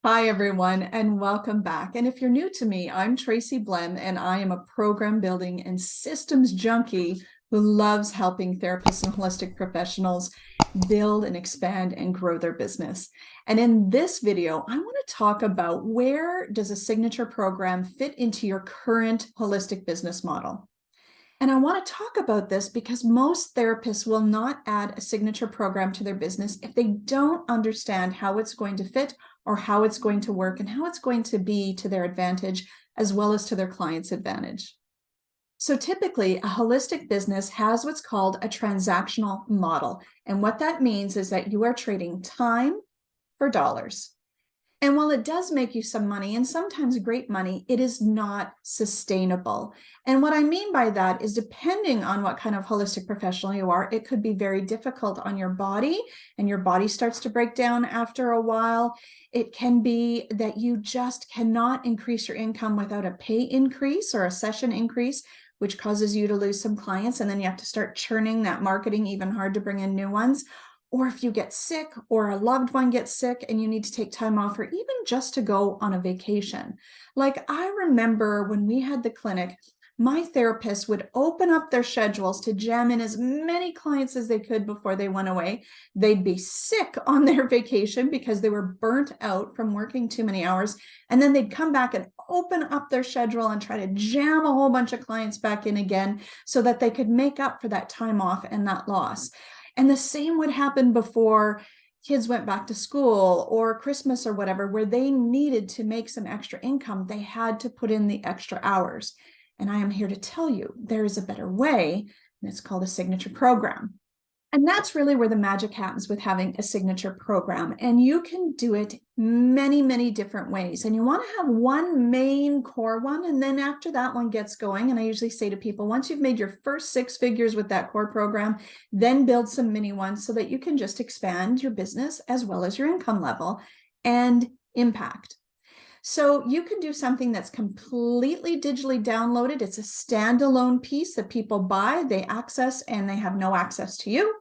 Hi, everyone, and welcome back. And if you're new to me, I'm Tracy Blehm, and I am a program building and systems junkie who loves helping therapists and holistic professionals build and expand and grow their business. And in this video, I want to talk about where does a signature program fit into your current holistic business model. And I want to talk about this because most therapists will not add a signature program to their business if they don't understand how it's going to fit or how it's going to work and how it's going to be to their advantage as well as to their clients' advantage. So typically, a holistic business has what's called a transactional model. And what that means is that you are trading time for dollars. And while it does make you some money, and sometimes great money, it is not sustainable. And what I mean by that is, depending on what kind of holistic professional you are, it could be very difficult on your body, and your body starts to break down after a while. It can be that you just cannot increase your income without a pay increase or a session increase, which causes you to lose some clients, and then you have to start churning that marketing even hard to bring in new ones. Or if you get sick or a loved one gets sick and you need to take time off, or even just to go on a vacation. Like, I remember when we had the clinic, my therapist would open up their schedules to jam in as many clients as they could before they went away. They'd be sick on their vacation because they were burnt out from working too many hours. And then they'd come back and open up their schedule and try to jam a whole bunch of clients back in again so that they could make up for that time off and that loss. And the same would happen before kids went back to school or Christmas or whatever, where they needed to make some extra income. They had to put in the extra hours. And I am here to tell you there is a better way, and it's called a signature program. And that's really where the magic happens with having a signature program. And you can do it many, many different ways. And you want to have one main core one. And then after that one gets going, and I usually say to people, once you've made your first 6 figures with that core program, then build some mini ones so that you can just expand your business as well as your income level and impact. So you can do something that's completely digitally downloaded. It's a standalone piece that people buy, they access, and they have no access to you.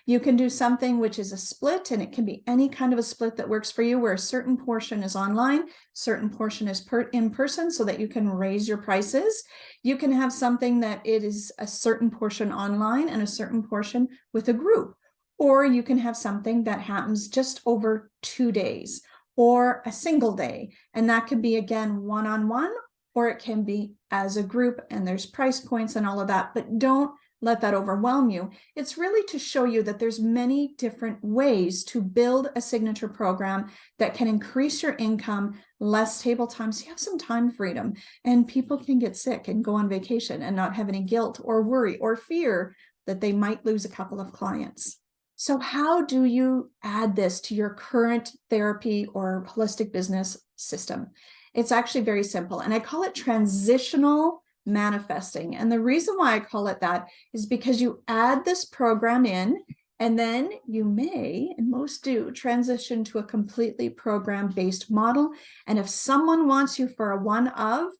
You can do something which is a split, and it can be any kind of a split that works for you, where a certain portion is online, certain portion is in person, so that you can raise your prices. You can have something that it is a certain portion online and a certain portion with a group. Or you can have something that happens just over 2 days or a single day. And that could be, again, one-on-one, or it can be as a group, and there's price points and all of that. But don't let that overwhelm you. It's really to show you that there's many different ways to build a signature program that can increase your income, less table time, so you have some time freedom, and people can get sick and go on vacation and not have any guilt or worry or fear that they might lose a couple of clients. So how do you add this to your current therapy or holistic business system? It's actually very simple, and I call it transitional manifesting. And the reason why I call it that is because you add this program in, and then you may, and most do, transition to a completely program-based model. And if someone wants you for a one-of,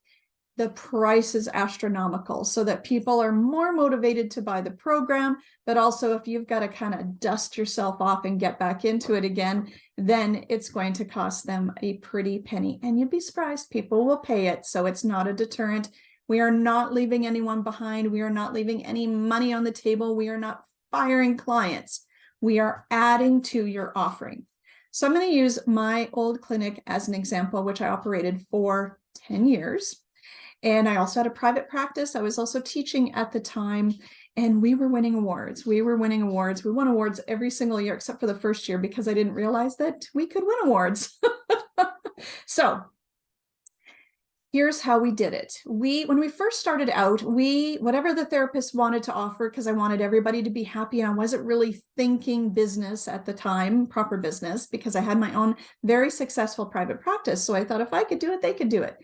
the price is astronomical, so that people are more motivated to buy the program. But also, if you've got to kind of dust yourself off and get back into it again, then it's going to cost them a pretty penny. And you'd be surprised, people will pay it. So it's not a deterrent. We are not leaving anyone behind. We are not leaving any money on the table. We are not firing clients. We are adding to your offering. So I'm going to use my old clinic as an example, which I operated for 10 years. And I also had a private practice. I was also teaching at the time, and we were winning awards. We were winning awards. We won awards every single year, except for the first year, because I didn't realize that we could win awards. So here's how we did it. When we first started out, whatever the therapist wanted to offer, because I wanted everybody to be happy, and I wasn't really thinking business at the time, proper business, because I had my own very successful private practice. So I thought if I could do it, they could do it.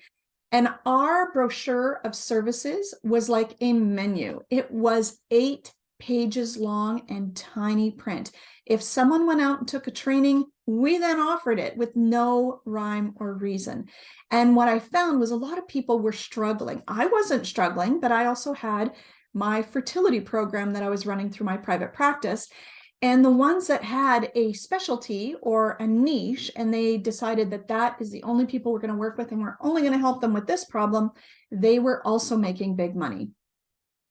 And our brochure of services was like a menu. It was 8 pages long and tiny print. If someone went out and took a training, we then offered it with no rhyme or reason. And what I found was a lot of people were struggling. I wasn't struggling, but I also had my fertility program that I was running through my private practice. And the ones that had a specialty or a niche, and they decided that that is the only people we're going to work with, and we're only going to help them with this problem, they were also making big money.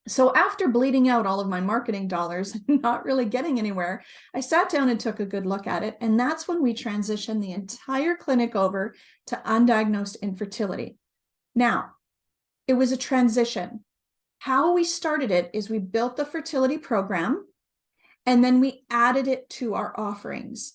So after bleeding out all of my marketing dollars, not really getting anywhere, I sat down and took a good look at it. And that's when we transitioned the entire clinic over to undiagnosed infertility. Now, it was a transition. How we started it is we built the fertility program, and then we added it to our offerings.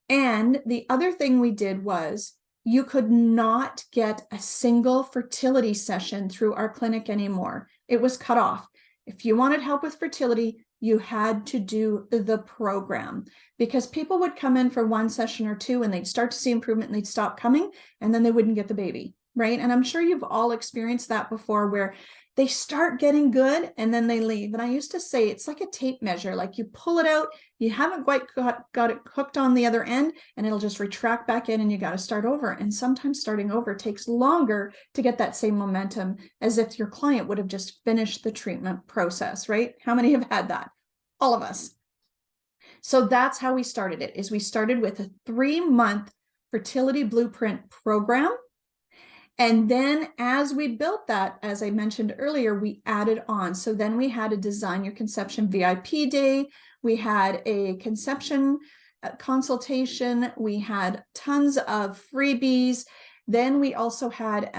And the other thing we did was you could not get a single fertility session through our clinic anymore. It was cut off. If you wanted help with fertility, you had to do the program, because people would come in for one session or two and they'd start to see improvement and they'd stop coming, and then they wouldn't get the baby, right? And I'm sure you've all experienced that before, where they start getting good and then they leave. And I used to say it's like a tape measure, like you pull it out, you haven't quite got it hooked on the other end, and it'll just retract back in and you got to start over. And sometimes starting over takes longer to get that same momentum as if your client would have just finished the treatment process, right? How many have had that? All of us. So that's how we started it, is we started with a 3-month fertility blueprint program. And then as we built that, as I mentioned earlier, we added on. So then we had a Design Your Conception VIP day. We had a conception consultation. We had tons of freebies. Then we also had,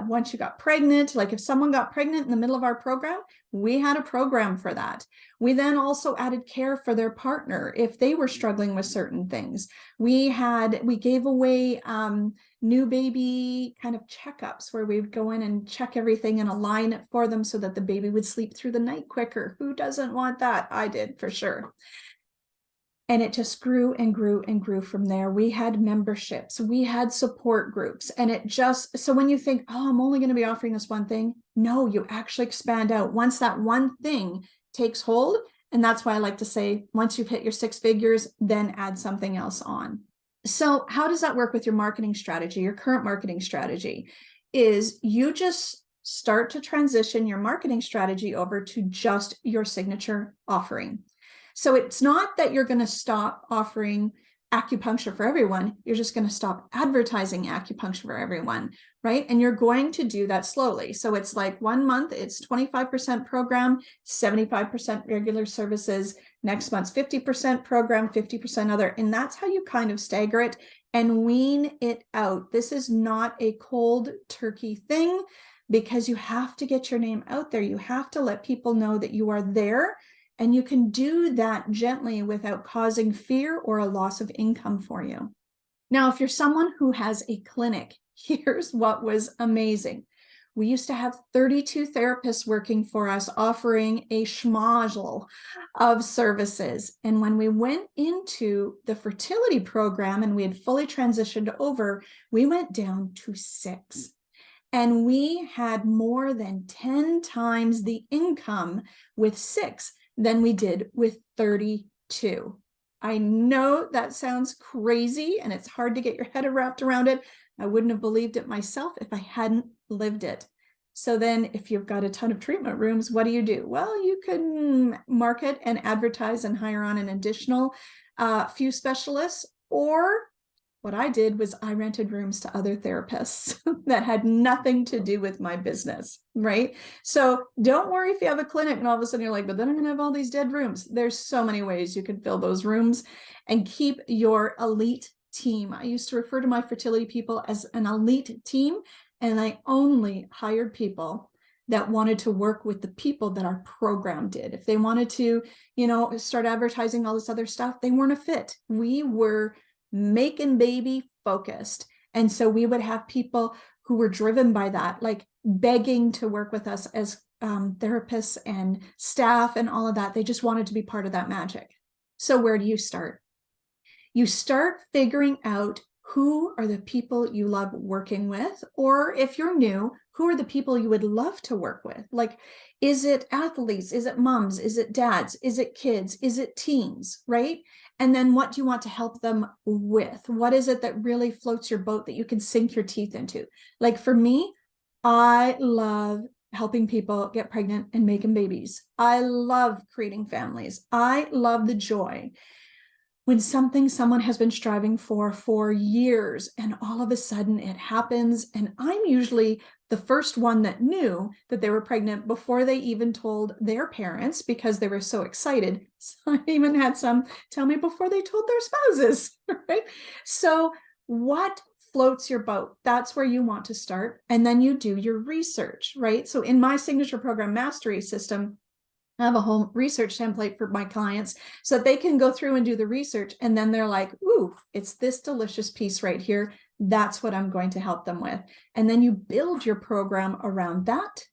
once you got pregnant, like if someone got pregnant in the middle of our program, we had a program for that. We then also added care for their partner if they were struggling with certain things. We gave away new baby kind of checkups where we would go in and check everything and align it for them so that the baby would sleep through the night quicker. Who doesn't want that? I did, for sure. And it just grew and grew and grew from there. We had memberships, we had support groups, and it just, so when you think, oh, I'm only going to be offering this one thing, no, you actually expand out once that one thing takes hold. And that's why I like to say, once you've hit your 6 figures, then add something else on. So how does that work with your marketing strategy? Your current marketing strategy is you just start to transition your marketing strategy over to just your signature offering. So it's not that you're going to stop offering acupuncture for everyone. You're just going to stop advertising acupuncture for everyone, right? And you're going to do that slowly. So it's like 1 month, it's 25% program, 75% regular services. Next month's 50% program, 50% other. And that's how you kind of stagger it and wean it out. This is not a cold turkey thing, because you have to get your name out there. You have to let people know that you are there. And you can do that gently without causing fear or a loss of income for you. Now, if you're someone who has a clinic, here's what was amazing. We used to have 32 therapists working for us, offering a schmozzle of services. And when we went into the fertility program and we had fully transitioned over, we went down to 6. And we had more than 10 times the income with 6 than we did with 32. I know that sounds crazy and it's hard to get your head wrapped around it. I wouldn't have believed it myself if I hadn't lived it. So then if you've got a ton of treatment rooms, what do? Well, you can market and advertise and hire on an additional few specialists, or what I did was I rented rooms to other therapists that had nothing to do with my business, right? So don't worry if you have a clinic and all of a sudden you're like, but then I'm going to have all these dead rooms. There's so many ways you could fill those rooms and keep your elite team. I used to refer to my fertility people as an elite team, and I only hired people that wanted to work with the people that our program did. If they wanted to, start advertising all this other stuff, they weren't a fit. We were making baby focused. And so we would have people who were driven by that, like begging to work with us as therapists and staff and all of that. They just wanted to be part of that magic. So where do you start? You start figuring out who are the people you love working with, or if you're new, who are the people you would love to work with? Like, is it athletes? Is it moms? Is it dads? Is it kids? Is it teens, right? And then what do you want to help them with? What is it that really floats your boat that you can sink your teeth into? Like for me, I love helping people get pregnant and making babies. I love creating families. I love the joy. when someone has been striving for years, and all of a sudden it happens. And I'm usually the first one that knew that they were pregnant before they even told their parents, because they were so excited. So I even had some tell me before they told their spouses, right? So what floats your boat? That's where you want to start. And then you do your research, right? So in my signature program mastery system, I have a whole research template for my clients so that they can go through and do the research. And then they're like, ooh, it's this delicious piece right here. That's what I'm going to help them with. And then you build your program around that,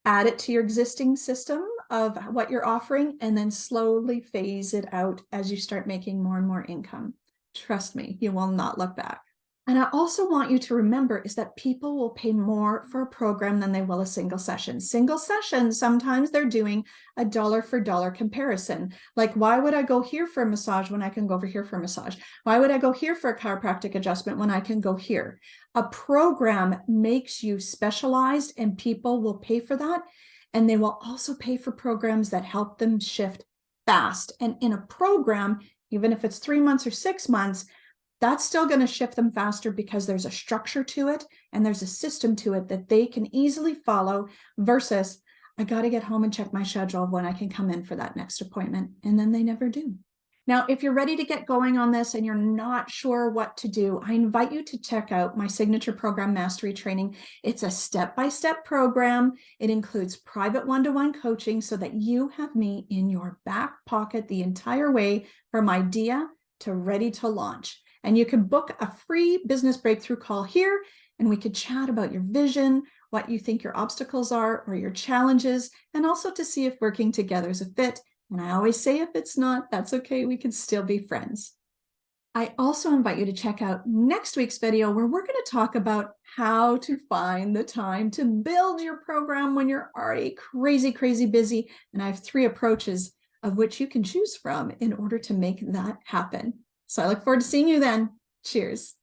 add it to your existing system of what you're offering, and then slowly phase it out as you start making more and more income. Trust me, you will not look back. And I also want you to remember is that people will pay more for a program than they will a single session. Single session, sometimes they're doing a dollar for dollar comparison. Like, why would I go here for a massage when I can go over here for a massage? Why would I go here for a chiropractic adjustment when I can go here? A program makes you specialized, and people will pay for that. And they will also pay for programs that help them shift fast. And in a program, even if it's 3 months or 6 months, that's still going to shift them faster because there's a structure to it and there's a system to it that they can easily follow, versus I got to get home and check my schedule of when I can come in for that next appointment. And then they never do. Now, if you're ready to get going on this and you're not sure what to do, I invite you to check out my signature program mastery training. It's a step-by-step program. It includes private one-to-one coaching so that you have me in your back pocket the entire way from idea to ready to launch. And you can book a free business breakthrough call here, and we could chat about your vision, what you think your obstacles are or your challenges, and also to see if working together is a fit. And I always say, if it's not, that's okay. We can still be friends. I also invite you to check out next week's video, where we're going to talk about how to find the time to build your program when you're already crazy, crazy busy. And I have 3 approaches of which you can choose from in order to make that happen. So I look forward to seeing you then. Cheers.